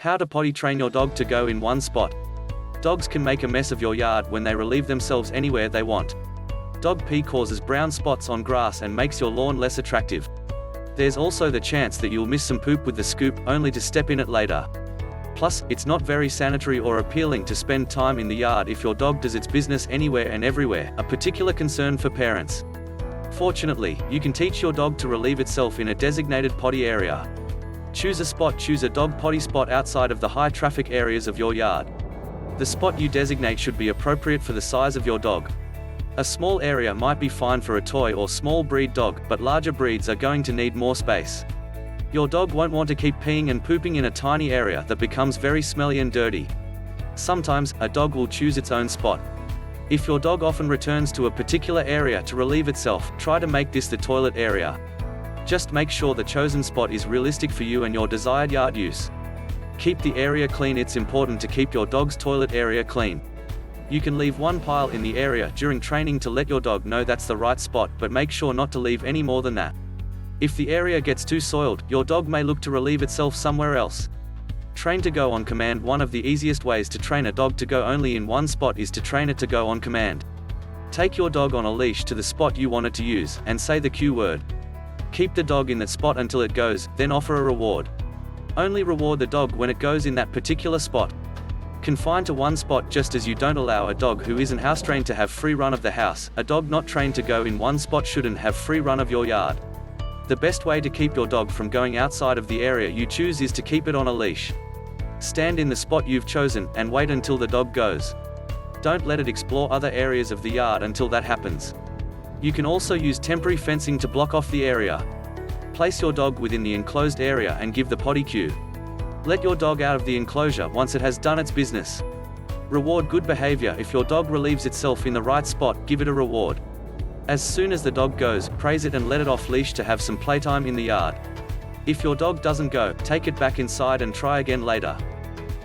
How to potty train your dog to go in one spot. Dogs can make a mess of your yard when they relieve themselves anywhere they want. Dog pee causes brown spots on grass and makes your lawn less attractive. There's also the chance that you'll miss some poop with the scoop, only to step in it later. Plus, it's not very sanitary or appealing to spend time in the yard if your dog does its business anywhere and everywhere, a particular concern for parents. Fortunately, you can teach your dog to relieve itself in a designated potty area. Choose a dog potty spot outside of the high traffic areas of your yard. The spot you designate should be appropriate for the size of your dog. A small area might be fine for a toy or small breed dog, but larger breeds are going to need more space. Your dog won't want to keep peeing and pooping in a tiny area that becomes very smelly and dirty. Sometimes, a dog will choose its own spot. If your dog often returns to a particular area to relieve itself, try to make this the toilet area. Just make sure the chosen spot is realistic for you and your desired yard use. Keep the area clean. It's important to keep your dog's toilet area clean. You can leave one pile in the area during training to let your dog know that's the right spot, but make sure not to leave any more than that. If the area gets too soiled, your dog may look to relieve itself somewhere else. Train to go on command. One of the easiest ways to train a dog to go only in one spot is to train it to go on command. Take your dog on a leash to the spot you want it to use, and say the cue word. Keep the dog in that spot until it goes, then offer a reward. Only reward the dog when it goes in that particular spot. Confine to one spot, just as you don't allow a dog who isn't house trained to have free run of the house. A dog not trained to go in one spot shouldn't have free run of your yard. The best way to keep your dog from going outside of the area you choose is to keep it on a leash. Stand in the spot you've chosen, and wait until the dog goes. Don't let it explore other areas of the yard until that happens. You can also use temporary fencing to block off the area. Place your dog within the enclosed area and give the potty cue. Let your dog out of the enclosure once it has done its business. Reward good behavior. If your dog relieves itself in the right spot, give it a reward. As soon as the dog goes, praise it and let it off leash to have some playtime in the yard. If your dog doesn't go, take it back inside and try again later.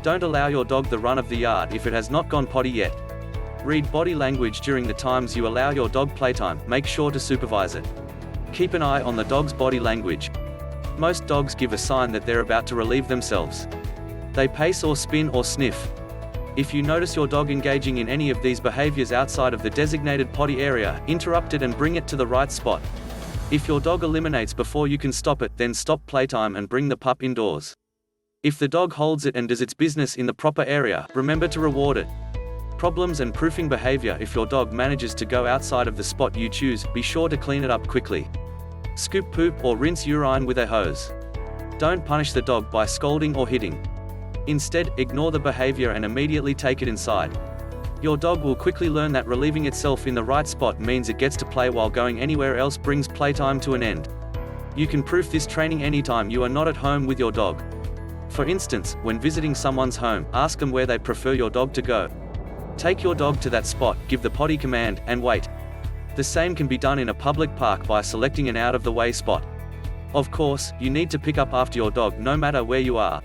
Don't allow your dog the run of the yard if it has not gone potty yet. Read body language during the times you allow your dog playtime. Make sure to supervise it. Keep an eye on the dog's body language. Most dogs give a sign that they're about to relieve themselves. They pace or spin or sniff. If you notice your dog engaging in any of these behaviors outside of the designated potty area, interrupt it and bring it to the right spot. If your dog eliminates before you can stop it, then stop playtime and bring the pup indoors. If the dog holds it and does its business in the proper area, remember to reward it. Problems and proofing behavior. If your dog manages to go outside of the spot you choose, be sure to clean it up quickly. Scoop poop or rinse urine with a hose. Don't punish the dog by scolding or hitting. Instead, ignore the behavior and immediately take it inside. Your dog will quickly learn that relieving itself in the right spot means it gets to play, while going anywhere else brings playtime to an end. You can proof this training anytime you are not at home with your dog. For instance, when visiting someone's home, ask them where they prefer your dog to go. Take your dog to that spot, give the potty command, and wait. The same can be done in a public park by selecting an out-of-the-way spot. Of course, you need to pick up after your dog no matter where you are.